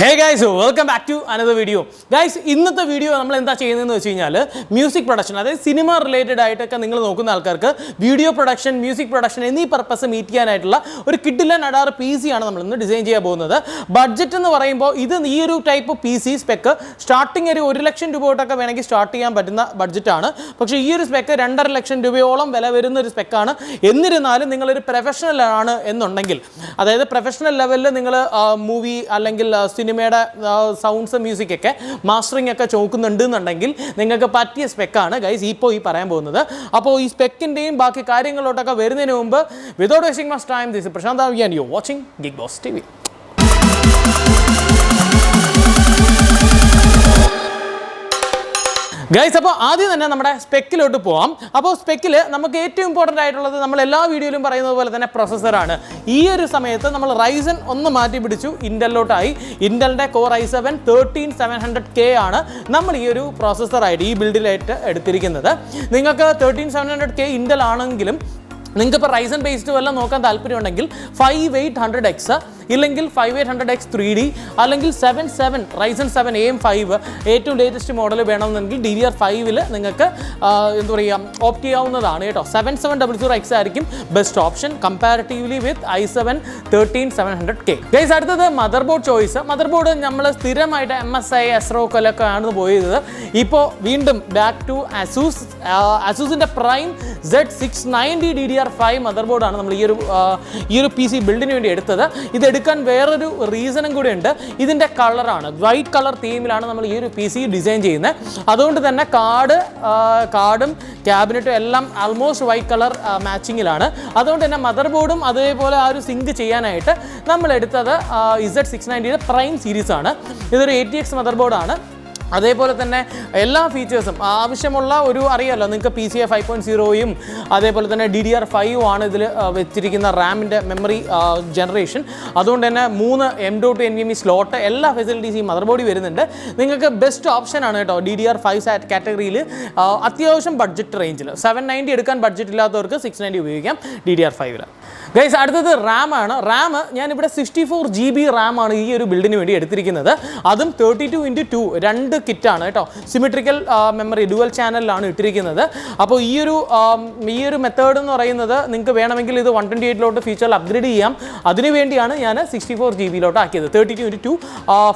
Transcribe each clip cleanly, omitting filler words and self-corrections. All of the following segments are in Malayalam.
Hey guys, welcome back to another video. Guys, ഇന്നത്തെ വീഡിയോ നമ്മൾ എന്താ ചെയ്യുന്നതെന്ന് വെച്ച് കഴിഞ്ഞാൽ മ്യൂസിക് പ്രൊഡക്ഷൻ, അതായത് സിനിമ റിലേറ്റഡ് ആയിട്ടൊക്കെ നിങ്ങൾ നോക്കുന്ന ആൾക്കാർക്ക് വീഡിയോ പ്രൊഡക്ഷൻ, മ്യൂസിക് പ്രൊഡക്ഷൻ എന്നീ പർപ്പസ് മീറ്റ് ചെയ്യാനായിട്ടുള്ള ഒരു കിഡിലൻ അഡാർ PC ആണ് നമ്മൾ ഇന്ന് ഡിസൈൻ ചെയ്യാൻ പോകുന്നത്. ബഡ്ജറ്റ് എന്ന് പറയുമ്പോൾ ഇത് ഈ ഒരു ടൈപ്പ് PC സ്പെക്ക് സ്റ്റാർട്ടിങ് ഒരു 1 ലക്ഷം രൂപ തൊട്ടൊക്കെ വേണമെങ്കിൽ സ്റ്റാർട്ട് ചെയ്യാൻ പറ്റുന്ന ബഡ്ജറ്റാണ്. പക്ഷേ ഈ ഒരു സ്പെക്ക് 2.5 ലക്ഷം രൂപയോളം വില വരുന്ന ഒരു സ്പെക്കാണ്. എന്നിരുന്നാലും നിങ്ങളൊരു പ്രൊഫഷണൽ ആണ് എന്നുണ്ടെങ്കിൽ, അതായത് പ്രൊഫഷണൽ ലെവലിൽ നിങ്ങൾ മൂവി അല്ലെങ്കിൽ സിനിമയുടെ സൗണ്ട്സ് മ്യൂസിക് ഒക്കെ മാസ്റ്ററിംഗ് ഒക്കെ ചോക്കുന്നുണ്ട് എന്നുണ്ടെങ്കിൽ നിങ്ങൾക്ക് പറ്റിയ സ്പെക്കാണ് ഗൈസ് ഇപ്പോൾ ഈ പറയാൻ പോകുന്നത്. അപ്പോൾ ഈ സ്പെക്കിൻ്റെയും ബാക്കി കാര്യങ്ങളോട്ടൊക്കെ വരുന്നതിന് മുമ്പ് without wasting much time, this Prashanth and you watching geekboz TV. Guys, അപ്പോൾ ആദ്യം തന്നെ നമ്മുടെ സ്പെക്കിലോട്ട് പോവാം. അപ്പോൾ സ്പെക്കിൽ നമുക്ക് ഏറ്റവും ഇമ്പോർട്ടൻ്റ് ആയിട്ടുള്ളത് നമ്മൾ എല്ലാ വീഡിയോയിലും പറയുന്നത് പോലെ തന്നെ പ്രൊസസ്സറാണ്. ഈ ഒരു സമയത്ത് നമ്മൾ റൈസൻ ഒന്ന് മാറ്റി പിടിച്ചു, ഇൻ്റലിലോട്ടായി. ഇൻ്റലിൻ്റെ കോർ i7 13700K ആണ് നമ്മൾ ഈ ഒരു പ്രോസസ്സറായിട്ട് ഈ ബിൽഡിലായിട്ട് എടുത്തിരിക്കുന്നത്. നിങ്ങൾക്ക് 13700K ഇൻ്റൽ ആണെങ്കിലും നിങ്ങൾക്കിപ്പോൾ റൈസൻ ബേസ്ഡ് വല്ല നോക്കാൻ താല്പര്യമുണ്ടെങ്കിൽ 5800X ഇല്ലെങ്കിൽ 5800X 3D അല്ലെങ്കിൽ 7 റൈസൻ 7 AM5 ഏറ്റവും ലേറ്റസ്റ്റ് മോഡൽ വേണമെന്നെങ്കിൽ DDR5 നിങ്ങൾക്ക് എന്താ പറയുക ഓപ്റ്റ് ചെയ്യാവുന്നതാണ് കേട്ടോ. 7700X ആയിരിക്കും best option comparatively with i7 13700K. Guys, അടുത്തത് mother board choice. Mother board നമ്മൾ സ്ഥിരമായിട്ട് MSI എസ്റോക്കൊക്കെ ആണ് പോയത്. ഇപ്പോൾ വീണ്ടും ബാക്ക് ടു അസൂസിൻ്റെ പ്രൈം Z690 DDR5 മദർ ബോർഡാണ് നമ്മൾ ഈ ഒരു PC ബിൽഡിന് വേണ്ടി എടുത്തത്. ഇത് എടുക്കാൻ വേറൊരു റീസണും കൂടി ഉണ്ട്. ഇതിൻ്റെ കളറാണ്, വൈറ്റ് കളർ തീമിലാണ് നമ്മൾ ഈ ഒരു PC ഡിസൈൻ ചെയ്യുന്നത്. അതുകൊണ്ട് തന്നെ കാർഡും ക്യാബിനറ്റും എല്ലാം ആൾമോസ്റ്റ് വൈറ്റ് കളർ മാച്ചിങ്ങിലാണ്. അതുകൊണ്ട് തന്നെ മദർ ബോർഡും അതേപോലെ ആ ഒരു സിങ്ക് ചെയ്യാനായിട്ട് നമ്മൾ എടുത്തത് Z690 പ്രൈം സീരീസാണ്. ഇതൊരു ATX മദർ ബോർഡാണ്. അതേപോലെ തന്നെ എല്ലാ ഫീച്ചേഴ്സും ആവശ്യമുള്ള ഒരു അറിയാമല്ലോ നിങ്ങൾക്ക് PCIe 5.0യും അതേപോലെ തന്നെ DDR5 ആണ് ഇതിൽ വെച്ചിരിക്കുന്ന റാമിൻ്റെ മെമ്മറി ജനറേഷൻ. അതുകൊണ്ട് തന്നെ 3 M.2 NVMe സ്ലോട്ട് എല്ലാ ഫെസിലിറ്റീസും ഈ മദർ ബോർഡിൽ വരുന്നുണ്ട്. നിങ്ങൾക്ക് ബെസ്റ്റ് ഓപ്ഷനാണ് കേട്ടോ DDR5 കാറ്റഗറിയിൽ. അത്യാവശ്യം ബഡ്ജറ്റ് റേഞ്ചിൽ 790 എടുക്കാൻ ബഡ്ജറ്റ് ഇല്ലാത്തവർക്ക് 690 ഉപയോഗിക്കാം DDR5. ഗൈസ്, അടുത്തത് റാമാണ്. ഞാനിവിടെ 64 GB റാമാണ് ഈ ഒരു ബിൽഡിന് വേണ്ടി എടുത്തിരിക്കുന്നത്. അതും 32x2 2 കിറ്റാണ് കേട്ടോ. സിമെട്രിക്കൽ മെമ്മറി ഡുവൽ ചാനലിലാണ് ഇട്ടിരിക്കുന്നത്. അപ്പോൾ ഈ ഒരു മെത്തേഡ് എന്ന് പറയുന്നത് നിങ്ങൾക്ക് വേണമെങ്കിൽ ഇത് 128 ഫീച്ചറിൽ അപ്ഗ്രേഡ് ചെയ്യാം. അതിനുവേണ്ടിയാണ് ഞാൻ 64 GB ആക്കിയത്. 32x2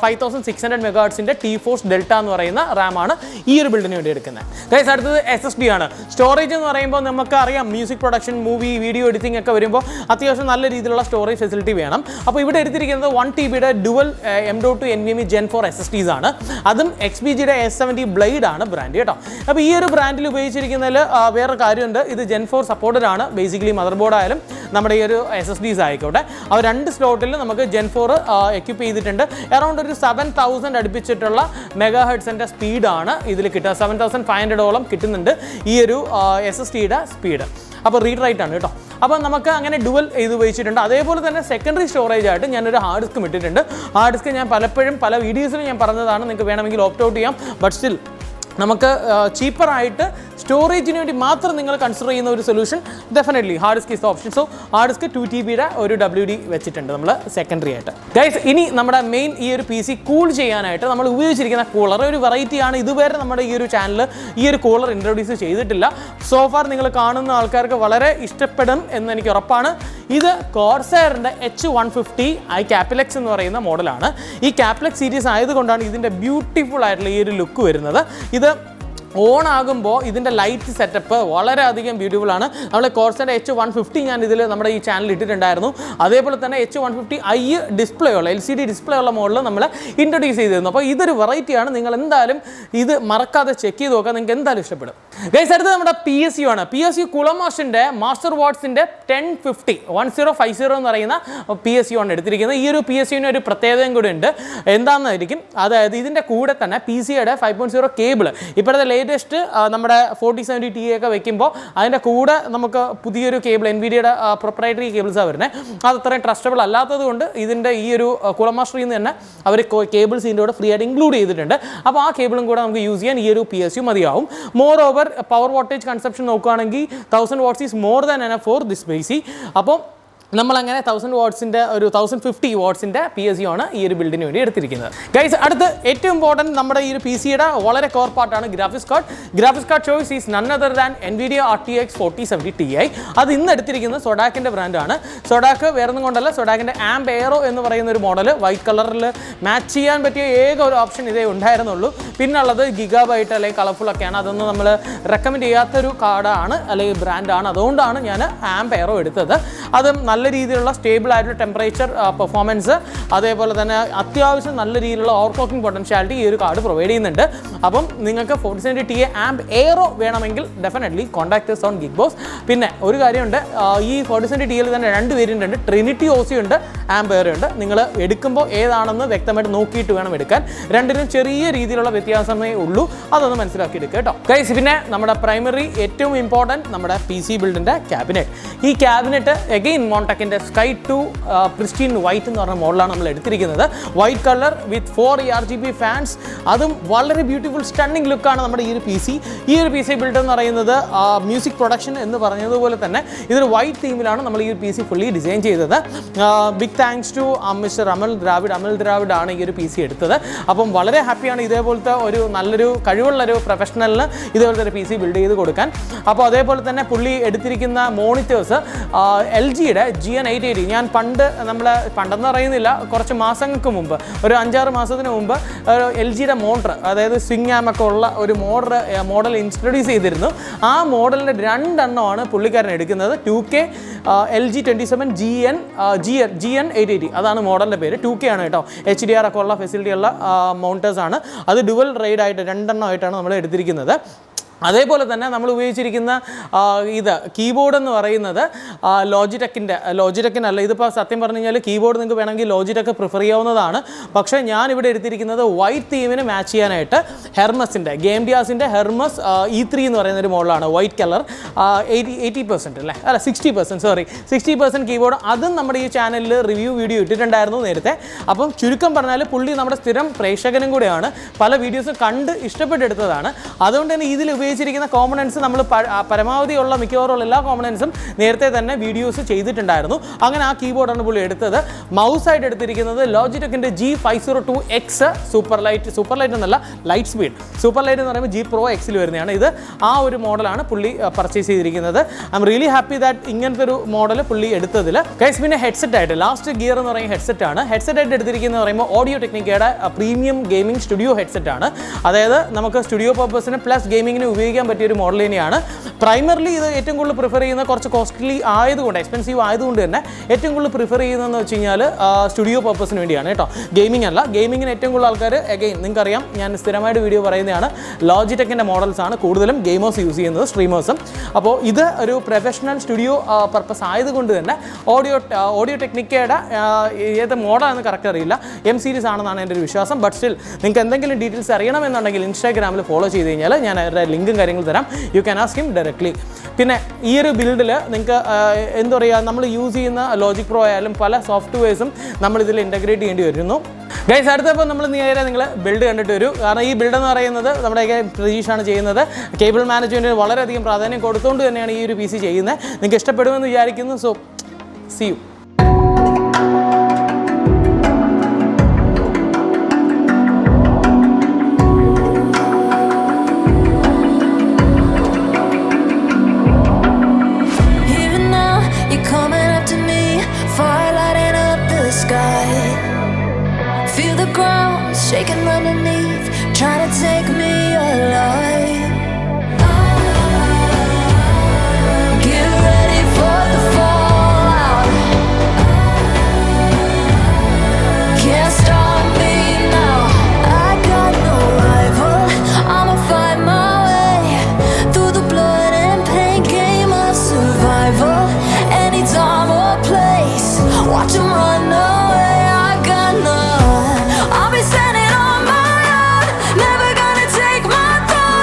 5600 MHz T-Force Delta എന്ന് പറയുന്ന റാമാണ് ഈ ഒരു ബിൽഡിന് വേണ്ടി എടുക്കുന്നത്. ഗൈസ്, അടുത്തത് SSD ആണ്. സ്റ്റോറേജ് എന്ന് പറയുമ്പോൾ നമുക്ക് അറിയാം music production, movie, video editing ഒക്കെ വരുമ്പോൾ അത്യാവശ്യം നല്ല രീതിയിലുള്ള സ്റ്റോറേജ് ഫെസിലിറ്റി വേണം. അപ്പോൾ ഇവിടെ എടുത്തിരിക്കുന്നത് 1 TB dual M.2 NVMe Gen 4 SSDs ആണ്. അതും XPGയുടെ S70 ബ്ലേഡ് ആണ് ബ്രാൻഡ് കേട്ടോ. അപ്പോൾ ഈ ഒരു ബ്രാൻഡിൽ ഉപയോഗിച്ചിരിക്കുന്നതിൽ വേറെ കാര്യമുണ്ട്. ഇത് Gen 4 സപ്പോർട്ടഡ് ആണ്. ബേസിക്കലി മദർ ബോർഡ് ആയാലും നമ്മുടെ ഈ ഒരു SSDs ആയിക്കോട്ടെ. ആ 2 സ്ലോട്ടിൽ നമുക്ക് Gen 4 എക്യുപ്പ് ചെയ്തിട്ടുണ്ട്. അറൗണ്ട് ഒരു 7000 അടുപ്പിച്ചിട്ടുള്ള മെഗാഹെർട്സിൻ്റെ സ്പീഡാണ് ഇതിൽ കിട്ടുക. 7500ഓളം കിട്ടുന്നുണ്ട് ഈ ഒരു SSDയുടെ സ്പീഡ്. അപ്പോൾ റീഡ് റൈറ്റ് ആണ് കേട്ടോ. അപ്പോൾ നമുക്ക് അങ്ങനെ ഡുവൽ ഇത് ഉപയോഗിച്ചിട്ടുണ്ട്. അതേപോലെ തന്നെ സെക്കൻഡറി സ്റ്റോറേജ് ആയിട്ട് ഞാനൊരു ഹാർഡ് ഡിസ്ക് ഇട്ടിട്ടുണ്ട്. ഹാർഡ് ഡിസ്ക് ഞാൻ പലപ്പോഴും പല വീഡിയോസിലും ഞാൻ പറഞ്ഞതാണ്. നിങ്ങൾക്ക് വേണമെങ്കിൽ ഓപ്റ്റ് ഔട്ട് ചെയ്യാം. ബട്ട് സ്റ്റിൽ നമുക്ക് ചീപ്പറായിട്ട് സ്റ്റോറേജിന് വേണ്ടി മാത്രം നിങ്ങൾ കൺസിഡർ ചെയ്യുന്ന ഒരു solution definitely hard disk is option. So hard disk 2 TB ഒരു WD വെച്ചിട്ടുണ്ട് നമ്മൾ സെക്കൻഡറി ആയിട്ട്. ഗൈസ്, ഇനി നമ്മുടെ മെയിൻ ഈ ഒരു PC കൂൾ ചെയ്യാനായിട്ട് നമ്മൾ ഉപയോഗിച്ചിരിക്കുന്ന കൂളർ ഒരു വെറൈറ്റിയാണ്. ഇതുവരെ നമ്മുടെ ഈ ഒരു ചാനൽ ഈ ഒരു കൂളർ ഇൻട്രൊഡ്യൂസ് ചെയ്തിട്ടില്ല. സോഫാർ നിങ്ങൾ കാണുന്ന ആൾക്കാർക്ക് വളരെ ഇഷ്ടപ്പെടും എന്ന് എനിക്ക് ഉറപ്പാണ്. ഇത് കോർസെയറിൻ്റെ H150 ക്യാപ്പിലെക്സ് എന്ന് പറയുന്ന മോഡലാണ്. ഈ ക്യാപ്പിലെക്സ് സീരീസ് ആയതുകൊണ്ടാണ് ഇതിൻ്റെ ബ്യൂട്ടിഫുൾ ആയിട്ടുള്ള ഈ ഒരു ലുക്ക് വരുന്നത്. ഇത് ഓൺ ആകുമ്പോൾ ഇതിൻ്റെ ലൈറ്റ് സെറ്റപ്പ് വളരെയധികം ബ്യൂട്ടിഫുൾ ആണ്. നമ്മൾ കോർസെൻ്റെ H150 ഞാൻ ഇതിൽ നമ്മുടെ ഈ ചാനൽ ഇട്ടിട്ടുണ്ടായിരുന്നു. അതേപോലെ തന്നെ H150i ഡിസ്പ്ലേ ഉള്ള LCD ഡിസ്പ്ലേ ഉള്ള മോഡൽ നമ്മൾ ഇൻട്രൊഡ്യൂസ് ചെയ്തിരുന്നു. അപ്പോൾ ഇതൊരു വെറൈറ്റിയാണ്. നിങ്ങൾ എന്തായാലും ഇത് മറക്കാതെ ചെക്ക് ചെയ്ത് നോക്കാം, നിങ്ങൾക്ക് എന്തായാലും ഇഷ്ടപ്പെടും. ഗൈസ്, അടുത്ത് നമ്മുടെ PSU ആണ്. PSU കുളമാഷിൻ്റെ മാസ്റ്റർ വാട്ട്സിൻ്റെ 1050 എന്ന് പറയുന്ന PSU ആണ് എടുത്തിരിക്കുന്നത്. ഈ ഒരു PSUവിന് ഒരു പ്രത്യേകതയും കൂടി ഉണ്ട്. എന്താണെന്നായിരിക്കും, അതായത് ഇതിൻ്റെ കൂടെ തന്നെ PCIയുടെ 5.0 കേബിൾ ഇപ്പോഴത്തെ ലേറ്റസ്റ്റ് നമ്മുടെ 4070 Ti ഒക്കെ വെക്കുമ്പോൾ അതിൻ്റെ കൂടെ നമുക്ക് പുതിയൊരു കേബിൾ NVIDIയുടെ പ്രൊപ്രൈറ്ററി കേബിൾസാണ് വരുന്നത്. അത് അത്രയും ട്രസ്റ്റബിൾ അല്ലാത്തത് കൊണ്ട് ഇതിൻ്റെ ഈ ഒരു കുളമാസ്റ്ററിൽ നിന്ന് തന്നെ അവർ കേബിൾസ് ഇതിൻ്റെ കൂടെ ഫ്രീ ആയിട്ട് ഇൻക്ലൂഡ് ചെയ്തിട്ടുണ്ട്. അപ്പോൾ ആ കേബിളും കൂടെ നമുക്ക് യൂസ് ചെയ്യാൻ ഈ ഒരു PSU മതിയാവും. More over power wattage consumption നോക്കുകയാണെങ്കിൽ 1000 watts is more than enough for this PC. അപ്പോൾ നമ്മളങ്ങനെ 1000 വാട്ട്സിൻ്റെ ഒരു 1050 വാട്ട്സിൻ്റെ PSU ആണ് ഈ ഒരു ബിൽഡിന് വേണ്ടി എടുത്തിരിക്കുന്നത്. ഗൈസ്, അടുത്ത് ഏറ്റവും ഇമ്പോർട്ടൻറ്റ് നമ്മുടെ ഈ ഒരു PCയുടെ വളരെ കോർ പാർട്ടാണ് graphics card. Graphics card choice is none other than NVIDIA RTX 4070 Ti. അത് ഇന്ന് എടുത്തിരിക്കുന്നത് സൊഡാക്കിൻ്റെ ബ്രാൻഡാണ്. സൊഡാക്ക് വേറൊന്നും കൊണ്ടല്ല, സൊഡാക്കിൻ്റെ ആംബ് എയറോ എന്ന് പറയുന്ന ഒരു മോഡൽ വൈറ്റ് കളറിൽ മാച്ച് ചെയ്യാൻ പറ്റിയ ഏക ഒരു ഓപ്ഷൻ ഇതേ ഉണ്ടായിരുന്നുള്ളൂ. പിന്നുള്ളത് ഗിഗാബൈറ്റ് അല്ലെങ്കിൽ കളർഫുള്ളൊക്കെയാണ്. അതൊന്നും നമ്മൾ റെക്കമെൻഡ് ചെയ്യാത്തൊരു കാർഡാണ് അല്ലെങ്കിൽ ബ്രാൻഡാണ്. അതുകൊണ്ടാണ് ഞാൻ ആംബ് എയറോ എടുത്തത്. അതും നല്ല രീതിയിലുള്ള സ്റ്റേബിൾ ആയിട്ടുള്ള ടെമ്പറേച്ചർ പെർഫോമൻസ്, അതേപോലെ തന്നെ അത്യാവശ്യം നല്ല രീതിയിലുള്ള ഓവർക്ലോക്കിംഗ് പൊട്ടൻഷ്യാലിറ്റി ഈ ഒരു കാർഡ് പ്രൊവൈഡ് ചെയ്യുന്നുണ്ട്. അപ്പം നിങ്ങൾക്ക് 4070 Ti ആംബ് എയറോ വേണമെങ്കിൽ ഡെഫിനറ്റ്ലി കോൺടാക്ട് us ഓൺ ഗിഗ്ബോസ്. പിന്നെ ഒരു കാര്യമുണ്ട്, ഈ 4070 Tiയിൽ തന്നെ 2 വേരിയൻ്റ് ഉണ്ട്. ട്രിനിറ്റി OC ഉണ്ട്, ആംബ് എയറോ ഉണ്ട്. നിങ്ങൾ എടുക്കുമ്പോൾ ഏതാണെന്ന് വ്യക്തമായിട്ട് നോക്കിയിട്ട് വേണം എടുക്കാൻ. രണ്ടിനും ചെറിയ രീതിയിലുള്ള വ്യത്യാസമേ ഉള്ളൂ. അതൊന്ന് മനസ്സിലാക്കി എടുക്കുക കേട്ടോ ഗൈസ്. പിന്നെ നമ്മുടെ പ്രൈമറി ഏറ്റവും ഇമ്പോർട്ടൻറ്റ് നമ്മുടെ PC ബിൽഡിൻ്റെ ക്യാബിനറ്റ്. ഈ ക്യാബിനറ്റ് എഗെയിൻ മോൺടെക്കിൻ്റെ Sky 2 പ്രിസ്റ്റീൻ വൈറ്റ് എന്ന് പറഞ്ഞ മോഡലാണ് നമ്മൾ എടുത്തിരിക്കുന്നത്. White colour with 4 RGB fans, അതും വളരെ ബ്യൂട്ടിഫുൾ സ്റ്റണ്ണിങ് ലുക്കാണ് നമ്മുടെ ഈ ഒരു PC. ഈ ഒരു PC ബിൽഡ് എന്ന് പറയുന്നത് മ്യൂസിക് പ്രൊഡക്ഷൻ എന്ന് പറഞ്ഞതുപോലെ തന്നെ ഇതൊരു വൈറ്റ് തീമിലാണ് നമ്മൾ ഈ ഒരു PC ഫുള്ളി ഡിസൈൻ ചെയ്തത്. ബിഗ് താങ്ക്സ് ടു മിസ്റ്റർ അമൽ ദ്രാവിഡ് ആണ് ഈ ഒരു PC എടുത്തത്. അപ്പം വളരെ ഹാപ്പിയാണ് ഇതേപോലത്തെ ഒരു നല്ലൊരു കഴിവുള്ളൊരു പ്രൊഫഷണലിന് ഇതേപോലത്തെ ഒരു PC ബിൽഡ് ചെയ്ത് കൊടുക്കാൻ. അപ്പോൾ അതേപോലെ തന്നെ പുള്ളി എടുത്തിരിക്കുന്ന മോണിറ്റേഴ്സ് LGയുടെ GN880. ഞാൻ പണ്ടെന്ന് പറയുന്നില്ല, കുറച്ച് മാസങ്ങൾക്ക് മുമ്പ്, ഒരു 5-6 മാസത്തിന് മുമ്പ് LGയുടെ മോട്ടർ, അതായത് സ്വിങ് ആമൊക്കെ ഉള്ള ഒരു മോഡൽ ഇൻട്രൊഡ്യൂസ് ചെയ്തിരുന്നു. ആ മോഡലിൻ്റെ 2 എണ്ണമാണ് പുള്ളിക്കാരൻ എടുക്കുന്നത്. 2K LG 27 GN880 അതാണ് മോഡലിൻ്റെ പേര്. 2K ആണ് കേട്ടോ. HDR ഒക്കെ ഉള്ള ഫെസിലിറ്റി ഉള്ള മോണിറ്റേഴ്സാണ്. അത് ഡുവൽ റൈഡ് ആയിട്ട് 2 എണ്ണമായിട്ടാണ് നമ്മൾ എടുത്തിരിക്കുന്നത്. അതേപോലെ തന്നെ നമ്മൾ ഉപയോഗിച്ചിരിക്കുന്ന കീബോർഡ് എന്ന് പറയുന്നത് ലോജിടെക്കിനല്ല. ഇതിപ്പോൾ സത്യം പറഞ്ഞു കഴിഞ്ഞാൽ കീബോർഡ് നിങ്ങൾക്ക് വേണമെങ്കിൽ ലോജിടെക്ക് പ്രിഫർ ചെയ്യാവുന്നതാണ്. പക്ഷേ ഞാനിവിടെ എടുത്തിരിക്കുന്നത് വൈറ്റ് തീമിന് മാച്ച് ചെയ്യാനായിട്ട് ഗെയിംഡിയാസിൻ്റെ ഹെർമസ് E3 എന്ന് പറയുന്നൊരു മോഡലാണ്. വൈറ്റ് കളർ 80% അല്ലേ, അല്ല 60% കീബോർഡ്. അതും നമ്മുടെ ഈ ചാനലിൽ റിവ്യൂ വീഡിയോ ഇട്ടിട്ടുണ്ടായിരുന്നു നേരത്തെ. അപ്പം ചുരുക്കം പറഞ്ഞാൽ പുള്ളി നമ്മുടെ സ്ഥിരം പ്രേക്ഷകനും കൂടെയാണ്, പല വീഡിയോസും കണ്ട് ഇഷ്ടപ്പെട്ടെടുത്തതാണ്. അതുകൊണ്ട് തന്നെ ഇതിൽ ഉപയോഗിച്ചിരിക്കുന്ന കോമ്പണൻസ് നമ്മൾ പരമാവധി ഉള്ള മിക്കവാറും എല്ലാ കോമ്പണൻസും നേരത്തെ തന്നെ വീഡിയോസ് ചെയ്തിട്ടുണ്ടായിരുന്നു. അങ്ങനെ ആ കീബോർഡാണ് പുള്ളി എടുത്തത്. മൗസായിട്ട് എടുത്തിരിക്കുന്നത് ലോജിടെക്കിൻ്റെ G502X സൂപ്പർ ലൈറ്റ് എന്നല്ല, ലൈറ്റ് സ്പീഡ്. സൂപ്പർ ലൈറ്റ് എന്ന് പറയുമ്പോൾ G Pro Xൽ വരുന്നതാണ്. ഇത് ആ ഒരു മോഡലാണ് പുള്ളി പർച്ചേസ് ചെയ്തിരിക്കുന്നത്. I am really happy that ഇങ്ങനത്തെ ഒരു മോഡൽ പുള്ളി എടുത്തതിൽ. ഗൈസ്, പിന്നെ ഹെഡ്സെറ്റ് ആയിട്ട് ലാസ്റ്റ് ഗിയർ എന്ന് പറയുന്ന ഹെഡ്സെറ്റ് ആണ്. ഹെഡ്സെറ്റ് ആയിട്ട് എടുത്തിരിക്കുന്നത് പറയുമ്പോൾ ഓഡിയോ ടെക്നിക്കയുടെ പ്രീമിയം ഗെയിമിംഗ് സ്റ്റുഡിയോ ഹെഡ്സെറ്റ് ആണ്. അതായത് നമുക്ക് സ്റ്റുഡിയോ പർപ്പസിന് പ്ലസ് ഗെയിമിങ്ങിന് ഉപയോഗിക്കാൻ പറ്റിയൊരു മോഡൽ തന്നെയാണ്. പ്രൈമർലി ഇത് ഏറ്റവും കൂടുതൽ പ്രിഫർ ചെയ്യുന്ന, കുറച്ച് കോസ്റ്റ്ലി ആയതുകൊണ്ട്, എക്സ്പെൻസീവ് ആയതുകൊണ്ട് തന്നെ ഏറ്റവും കൂടുതൽ പ്രിഫർ ചെയ്യുന്നതെന്ന് വെച്ച് കഴിഞ്ഞാൽ സ്റ്റുഡിയോ പർപ്പസിന് വേണ്ടിയാണ് കേട്ടോ. ഗെയിമിംഗ് അല്ല. ഗെയിമിങ്ങിന് ഏറ്റവും കൂടുതൽ ആൾക്കാർ എഗെയിൻ നിങ്ങൾക്കറിയാം, ഞാൻ സ്ഥിരമായിട്ട് വീഡിയോ പറയുന്നതാണ്, ലോജിടെക്കിൻ്റെ മോഡൽസാണ് കൂടുതലും ഗെയിമേഴ്സ് യൂസ് ചെയ്യുന്നത്, സ്ട്രീമേഴ്സും. അപ്പോൾ ഇത് ഒരു പ്രൊഫഷണൽ സ്റ്റുഡിയോ പർപ്പസ് ആയതുകൊണ്ട് തന്നെ ഓഡിയോ ടെക്നിക്കയുടെ ഏത് മോഡലാണെന്ന് കറക്റ്റ് അറിയില്ല, M സീരീസ് ആണെന്നാണ് എൻ്റെ ഒരു വിശ്വാസം. ബട്ട് സ്റ്റിൽ നിങ്ങൾക്ക് എന്തെങ്കിലും ഡീറ്റെയിൽസ് അറിയണമെന്നുണ്ടെങ്കിൽ ഇൻസ്റ്റാഗ്രാമിൽ ഫോളോ ചെയ്ത് കഴിഞ്ഞാൽ ഞാൻ അവരുടെ ലിങ്കും കാര്യങ്ങളും തരാം. You can ask him directly. പിന്നെ ഈ ഒരു ബിൽഡിൽ നിങ്ങൾക്ക് എന്താ പറയുക, നമ്മൾ യൂസ് ചെയ്യുന്ന ലോജിക് പ്രോ ആയാലും പല സോഫ്റ്റ്വെയർസും നമ്മളിതിൽ ഇൻറ്റഗ്രേറ്റ് ചെയ്യേണ്ടി വരുന്നു. ഗൈസ്, അടുത്തപ്പോൾ നിങ്ങൾ നിങ്ങൾ ബിൽഡ് കണ്ടിട്ട് വരൂ. കാരണം ഈ ബിൽഡ് എന്ന് പറയുന്നത് നമ്മുടെ പ്രതീക്ഷയാണ് ചെയ്യുന്നത്. കേബിൾ മാനേജ്മെൻറ്റിന് വളരെയധികം പ്രാധാന്യം കൊടുത്തുകൊണ്ട് തന്നെയാണ് ഈ ഒരു PC ചെയ്യുന്നത്. നിങ്ങൾക്ക് ഇഷ്ടപ്പെടുമെന്ന് വിചാരിക്കുന്നു. So see you. Shaking underneath, trying to take me alive. Get ready for the fallout. Can't stop me now. I got no rival. I'ma find my way through the blood and pain. Game of survival. Any time or place, watch 'em run away. I got none. I'll be standing on my own, never gonna take my throne.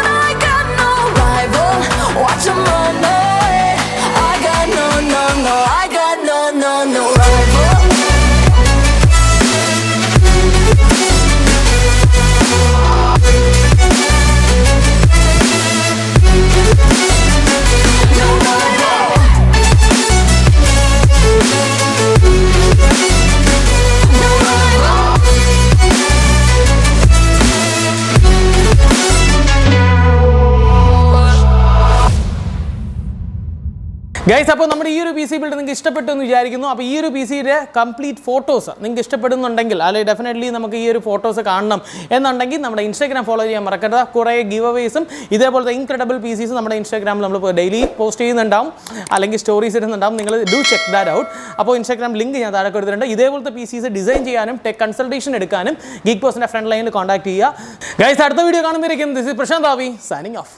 Guys, അപ്പോൾ നമ്മുടെ ഈ ഒരു PC ബിൽഡ് നിങ്ങൾക്ക് ഇഷ്ടപ്പെട്ടു എന്ന് വിചാരിക്കുന്നു. അപ്പോൾ ഈ ഒരു PCയുടെ കംപ്ലീറ്റ് ഫോട്ടോസ് നിങ്ങൾക്ക് ഇഷ്ടപ്പെടുന്നുണ്ടെങ്കിൽ, അല്ലെങ്കിൽ ഡെഫിനറ്റ്ലി നമുക്ക് ഈ ഒരു ഫോട്ടോസ് കാണണം എന്നുണ്ടെങ്കിൽ നമ്മുടെ ഇൻസ്റ്റാഗ്രാം ഫോളോ ചെയ്യാൻ മറക്കരുത്. കുറേ ഗിവ് അവേസും ഇതേപോലത്തെ ഇൻക്രെഡിബിൾ PCs നമ്മുടെ ഇൻസ്റ്റാഗ്രാമിൽ നമ്മൾ ഡെയിലി പോസ്റ്റ് ചെയ്യുന്നുണ്ടാവും, അല്ലെങ്കിൽ സ്റ്റോറീസ് ഇടുന്നുണ്ടാവും. നിങ്ങൾ ഡു ചെക്ക് ദാറ്റ് ഔട്ട്. അപ്പോൾ ഇൻസ്റ്റാഗ്രാം ലിങ്ക് ഞാൻ താഴെ കൊടുത്തിട്ടുണ്ട്. ഇതേപോലത്തെ PCs ഡിസൈൻ ചെയ്യാനും ടെക് കൺസൾട്ടേഷൻ എടുക്കാനും ഗീക്ക് ബോസിൻ്റെ ഫ്രണ്ട് ലൈനിൽ കോൺടാക്ട് ചെയ്യുക. ഗൈസ്, അടുത്ത വീഡിയോ കാണുമ്പോഴേക്കും ദിസ് ഇസ് പ്രശാന്ത് ആവി സൈനിങ് ഓഫ്.